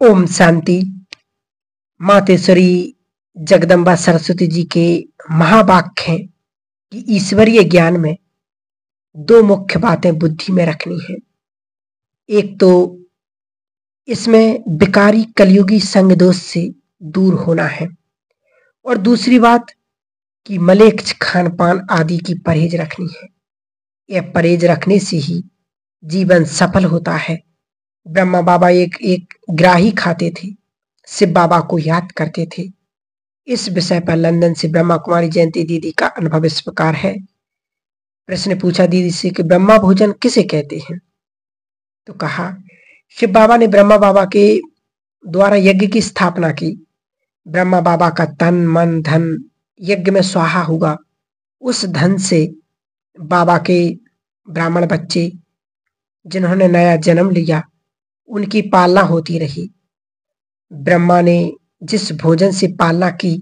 ओम शांति। मातेश्वरी जगदम्बा सरस्वती जी के महावाक्य हैं कि ईश्वरीय ज्ञान में दो मुख्य बातें बुद्धि में रखनी है। एक तो इसमें विकारी कलयुगी संग दोष से दूर होना है, और दूसरी बात कि मलेच्छ खान पान आदि की परहेज रखनी है। यह परहेज रखने से ही जीवन सफल होता है। ब्रह्मा बाबा एक एक ग्राही खाते थे, शिव बाबा को याद करते थे। इस विषय पर लंदन से ब्रह्मा कुमारी जयंती दीदी का अनुभव इस प्रकार है। प्रश्न पूछा दीदी से कि ब्रह्मा भोजन किसे कहते हैं, तो कहा शिव बाबा ने ब्रह्मा बाबा के द्वारा यज्ञ की स्थापना की। ब्रह्मा बाबा का तन मन धन यज्ञ में स्वाहा हुआ। उस धन से बाबा के ब्राह्मण बच्चे जिन्होंने नया जन्म लिया उनकी पालना होती रही। ब्रह्मा ने जिस भोजन से पालना की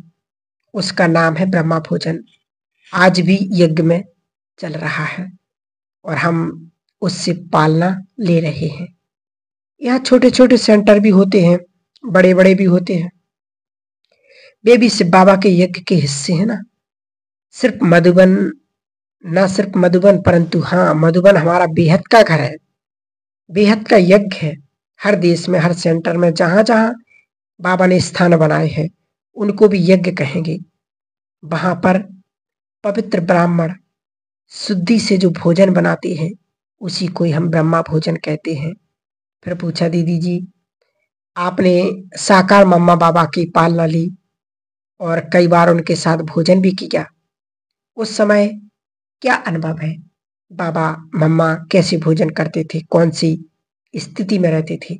उसका नाम है ब्रह्मा भोजन। आज भी यज्ञ में चल रहा है और हम उससे पालना ले रहे हैं। यहाँ छोटे छोटे सेंटर भी होते हैं, बड़े बड़े भी होते हैं। वे भी शिव बाबा के यज्ञ के हिस्से हैं ना। सिर्फ मधुबन, ना सिर्फ मधुबन, परंतु हाँ, मधुबन हमारा बेहद का घर है, बेहद का यज्ञ है। हर देश में, हर सेंटर में जहां जहां बाबा ने स्थान बनाए हैं उनको भी यज्ञ कहेंगे। वहां पर पवित्र ब्राह्मण शुद्धि से जो भोजन बनाते हैं उसी को ही हम ब्रह्मा भोजन कहते हैं। फिर पूछा दीदी जी, आपने साकार मम्मा बाबा की पालना ली और कई बार उनके साथ भोजन भी किया, उस समय क्या अनुभव है? बाबा मम्मा कैसे भोजन करते थे, कौन सी स्थिति में रहते थे?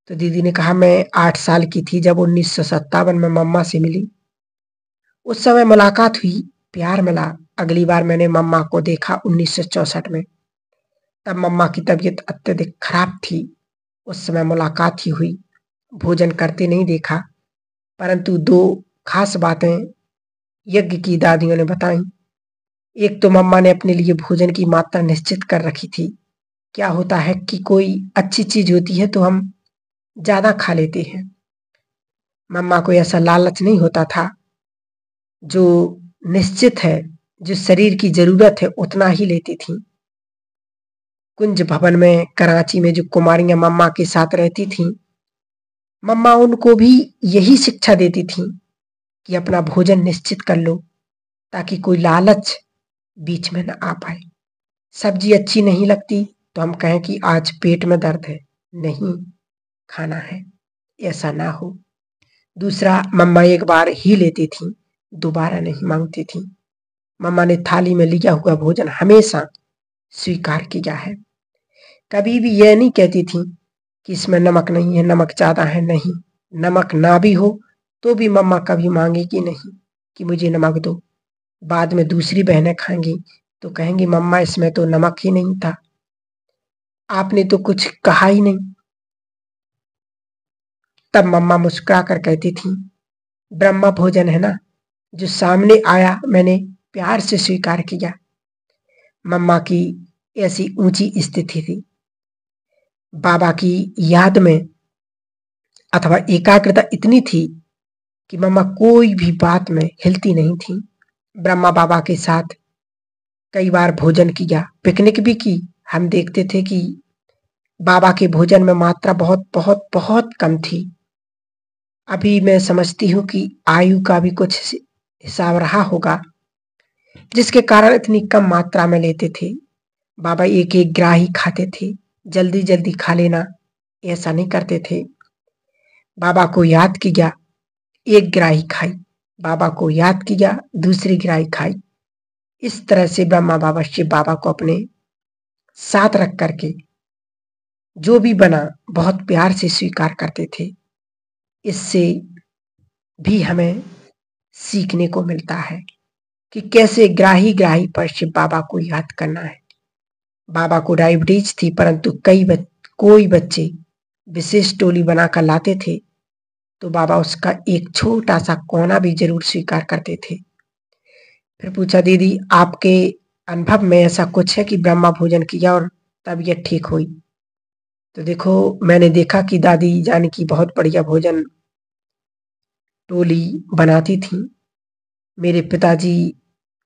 तो दीदी ने कहा मैं 8 साल की थी जब 1957 में मम्मा से मिली। उस समय मुलाकात हुई, प्यार मिला। अगली बार मैंने मम्मा को देखा 1964 में। तब मम्मा की तबीयत अत्यधिक खराब थी। उस समय मुलाकात ही हुई, भोजन करते नहीं देखा। परंतु 2 खास बातें यज्ञ की दादियों ने बताई। एक तो मम्मा ने अपने लिए भोजन की मात्रा निश्चित कर रखी थी। क्या होता है कि कोई अच्छी चीज होती है तो हम ज्यादा खा लेते हैं। मम्मा को ऐसा लालच नहीं होता था। जो निश्चित है, जो शरीर की जरूरत है उतना ही लेती थी। कुंज भवन में कराची में जो कुमारियां मम्मा के साथ रहती थीं, मम्मा उनको भी यही शिक्षा देती थी कि अपना भोजन निश्चित कर लो ताकि कोई लालच बीच में न आ पाए। सब्जी अच्छी नहीं लगती तो हम कहें कि आज पेट में दर्द है, नहीं खाना है, ऐसा ना हो। दूसरा, मम्मा एक बार ही लेती थी, दोबारा नहीं मांगती थी। मम्मा ने थाली में लिया हुआ भोजन हमेशा स्वीकार किया है। कभी भी यह नहीं कहती थी कि इसमें नमक नहीं है, नमक ज्यादा है, नहीं। नमक ना भी हो तो भी मम्मा कभी मांगेगी नहीं कि मुझे नमक दो। बाद में दूसरी बहनें खाएंगी तो कहेंगी मम्मा इसमें तो नमक ही नहीं था, आपने तो कुछ कहा ही नहीं। तब मम्मा मुस्कुरा कर कहती थी ब्रह्मा भोजन है ना, जो सामने आया मैंने प्यार से स्वीकार किया। मम्मा की ऐसी ऊंची स्थिति थी। बाबा की याद में अथवा एकाग्रता इतनी थी कि मम्मा कोई भी बात में हिलती नहीं थी। ब्रह्मा बाबा के साथ कई बार भोजन किया, पिकनिक भी की। हम देखते थे कि बाबा के भोजन में मात्रा बहुत बहुत बहुत कम थी। अभी मैं समझती हूँ कि आयु का भी कुछ हिसाब रहा होगा जिसके कारण इतनी कम मात्रा में लेते थे। बाबा एक एक ग्राही खाते थे, जल्दी जल्दी खा लेना ऐसा नहीं करते थे। बाबा को याद किया, एक ग्राही खाई, बाबा को याद किया, दूसरी ग्राही खाई। इस तरह से ब्रह्मा बाबा शिव बाबा को अपने साथ रख करके जो भी बना बहुत प्यार से स्वीकार करते थे। इससे भी हमें सीखने को मिलता है कि कैसे ग्राही ग्राही पर शिव बाबा को याद करना है। बाबा को डायबिटीज थी, परंतु कोई बच्चे विशेष टोली बनाकर लाते थे तो बाबा उसका एक छोटा सा कोना भी जरूर स्वीकार करते थे। फिर पूछा दीदी, आपके अनुभव में ऐसा कुछ है कि ब्रह्मा भोजन किया और तबीयत ठीक हुई? तो देखो, मैंने देखा कि दादी जानकी बहुत बढ़िया भोजन टोली बनाती थी। मेरे पिताजी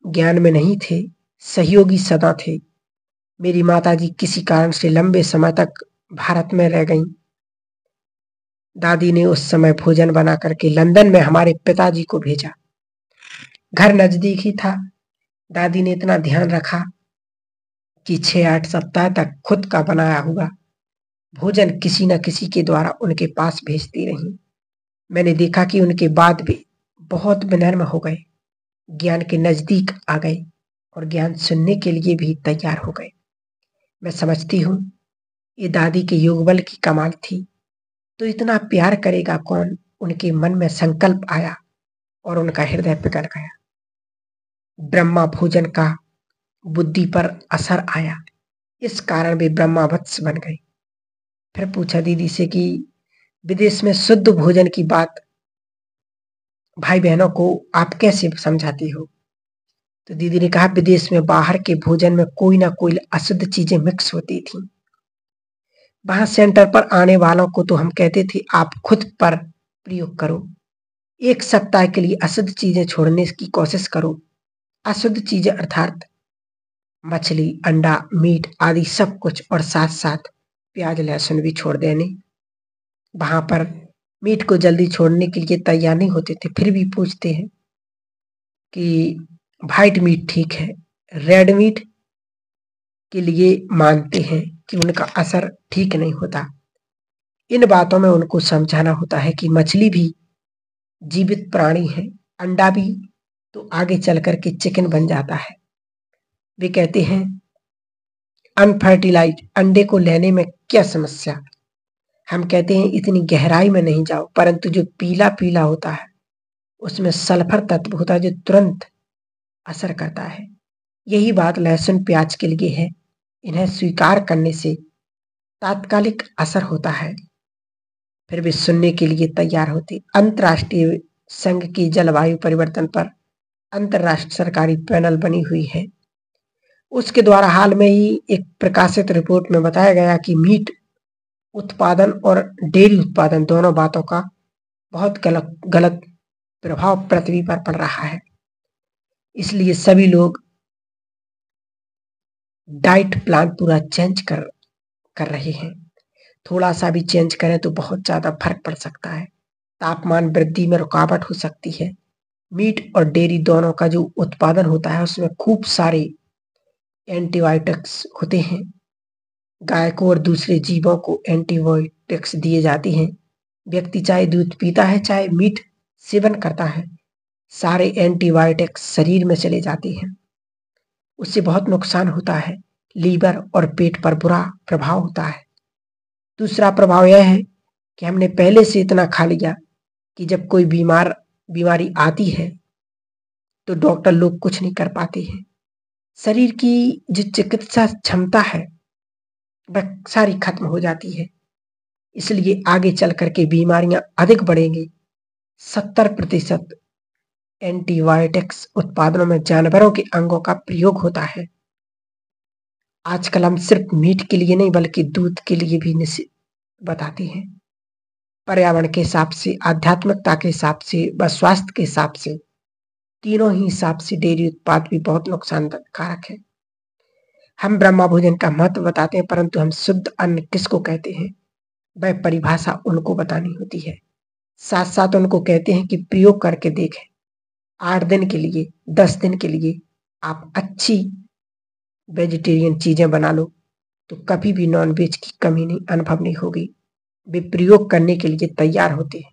ज्ञान में नहीं थे, सहयोगी सदा थे। मेरी माताजी किसी कारण से लंबे समय तक भारत में रह गईं। दादी ने उस समय भोजन बना करके लंदन में हमारे पिताजी को भेजा। घर नजदीक ही था। दादी ने इतना ध्यान रखा कि 6-8 सप्ताह तक खुद का बनाया हुआ भोजन किसी न किसी के द्वारा उनके पास भेजती रही। मैंने देखा कि उनके बाद भी बहुत विनम्र हो गए, ज्ञान के नजदीक आ गए और ज्ञान सुनने के लिए भी तैयार हो गए। मैं समझती हूँ ये दादी के योगबल की कमाल थी। तो इतना प्यार करेगा कौन, उनके मन में संकल्प आया और उनका हृदय पिघल गया। ब्रह्मा भोजन का बुद्धि पर असर आया, इस कारण वे ब्रह्मावत्स बन गए। फिर पूछा दीदी से कि विदेश में शुद्ध भोजन की बात भाई बहनों को आप कैसे समझाती हो? तो दीदी ने कहा, विदेश में बाहर के भोजन में कोई ना कोई अशुद्ध चीजें मिक्स होती थी। वहां सेंटर पर आने वालों को तो हम कहते थे आप खुद पर प्रयोग करो, 1 सप्ताह के लिए अशुद्ध चीजें छोड़ने की कोशिश करो। अशुद्ध चीजें अर्थात मछली, अंडा, मीट आदि सब कुछ, और साथ साथ प्याज लहसुन भी छोड़ देने। वहां पर मीट को जल्दी छोड़ने के लिए तैयार नहीं होते थे, फिर भी पूछते हैं कि व्हाइट मीट ठीक है, रेड मीट के लिए मानते हैं कि उनका असर ठीक नहीं होता। इन बातों में उनको समझाना होता है कि मछली भी जीवित प्राणी है, अंडा भी तो आगे चल करके चिकन बन जाता है। वे कहते हैं अनफर्टिलाइज्ड अंडे को लेने में क्या समस्या। हम कहते हैं इतनी गहराई में नहीं जाओ, परंतु जो पीला पीला होता है उसमें सल्फर तत्व होता है जो तुरंत असर करता है। यही बात लहसुन प्याज के लिए है, इन्हें स्वीकार करने से तात्कालिक असर होता है। फिर वे सुनने के लिए तैयार होते। अंतर्राष्ट्रीय संघ की जलवायु परिवर्तन पर अंतर्राष्ट्रीय सरकारी पैनल बनी हुई है। उसके द्वारा हाल में ही एक प्रकाशित रिपोर्ट में बताया गया कि मीट उत्पादन और डेयरी उत्पादन दोनों बातों का बहुत गलत प्रभाव पृथ्वी पर पड़ रहा है। इसलिए सभी लोग डाइट प्लान पूरा चेंज कर रहे हैं। थोड़ा सा भी चेंज करें तो बहुत ज्यादा फर्क पड़ सकता है, तापमान वृद्धि में रुकावट हो सकती है। मीट और डेयरी दोनों का जो उत्पादन होता है उसमें खूब सारे एंटीबायोटिक्स होते हैं। गाय को और दूसरे जीवों को एंटीबायोटिक्स दिए जाते हैं। व्यक्ति चाहे दूध पीता है चाहे मीट सेवन करता है, सारे एंटीबायोटिक्स शरीर में चले जाते हैं। उससे बहुत नुकसान होता है, लीवर और पेट पर बुरा प्रभाव होता है। दूसरा प्रभाव यह है कि हमने पहले से इतना खा लिया कि जब कोई बीमारी आती है तो डॉक्टर लोग कुछ नहीं कर पाते हैं। शरीर की जो चिकित्सा क्षमता है वह सारी खत्म हो जाती है। इसलिए आगे चल करके बीमारियां अधिक बढ़ेंगी। 70% एंटीबायोटिक्स उत्पादनों में जानवरों के अंगों का प्रयोग होता है। आजकल हम सिर्फ मीट के लिए नहीं बल्कि दूध के लिए भी बताते हैं। पर्यावरण के हिसाब से, आध्यात्मिकता के हिसाब से व स्वास्थ्य के हिसाब से, तीनों ही हिसाब से डेयरी उत्पाद भी बहुत नुकसानकारक है। हम ब्रह्मा भोजन का महत्व बताते हैं, परंतु हम शुद्ध अन्न किसको कहते हैं वह परिभाषा उनको बतानी होती है। साथ साथ उनको कहते हैं कि प्रयोग करके देखें। 8 दिन के लिए, 10 दिन के लिए आप अच्छी वेजिटेरियन चीजें बना लो तो कभी भी नॉनवेज की कमी नहीं अनुभव नहीं होगी। वे प्रयोग करने के लिए तैयार होते हैं।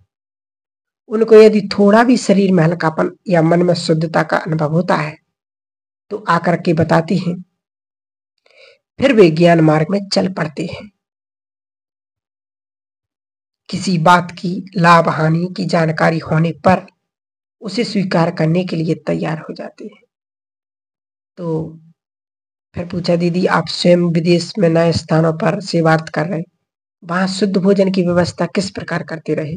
उनको यदि थोड़ा भी शरीर में हल्कापन या मन में शुद्धता का अनुभव होता है तो आकर के बताते हैं, फिर वे ज्ञान मार्ग में चल पड़ते हैं। किसी बात की लाभ हानि की जानकारी होने पर उसे स्वीकार करने के लिए तैयार हो जाते हैं। तो फिर पूछा, दीदी आप स्वयं विदेश में नए स्थानों पर सेवार्थ कर रहे, वहां शुद्ध भोजन की व्यवस्था किस प्रकार करते रहे?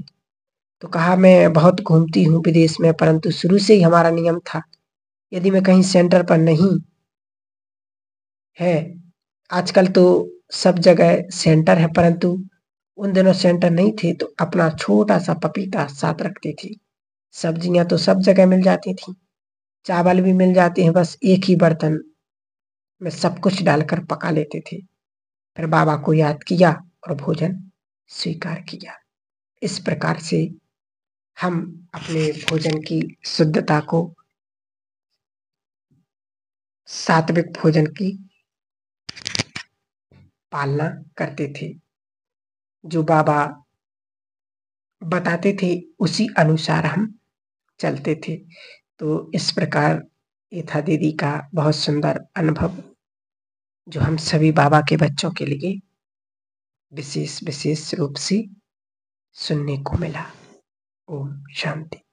तो कहा, मैं बहुत घूमती हूँ विदेश में, परंतु शुरू से ही हमारा नियम था यदि मैं कहीं सेंटर पर नहीं है आजकल तो सब जगह सेंटर है, परंतु उन दिनों सेंटर नहीं थे तो अपना छोटा सा पपीता साथ रखती थी। सब्जियां तो सब जगह मिल जाती थी, चावल भी मिल जाते हैं, बस एक ही बर्तन में सब कुछ डालकर पका लेते थे। फिर बाबा को याद किया और भोजन स्वीकार किया। इस प्रकार से हम अपने भोजन की शुद्धता को, सात्विक भोजन की पालना करते थे। जो बाबा बताते थे उसी अनुसार हम चलते थे। तो इस प्रकार ये था दीदी का बहुत सुंदर अनुभव, जो हम सभी बाबा के बच्चों के लिए विशेष विशेष रूप से सुनने को मिला। ओम शांति।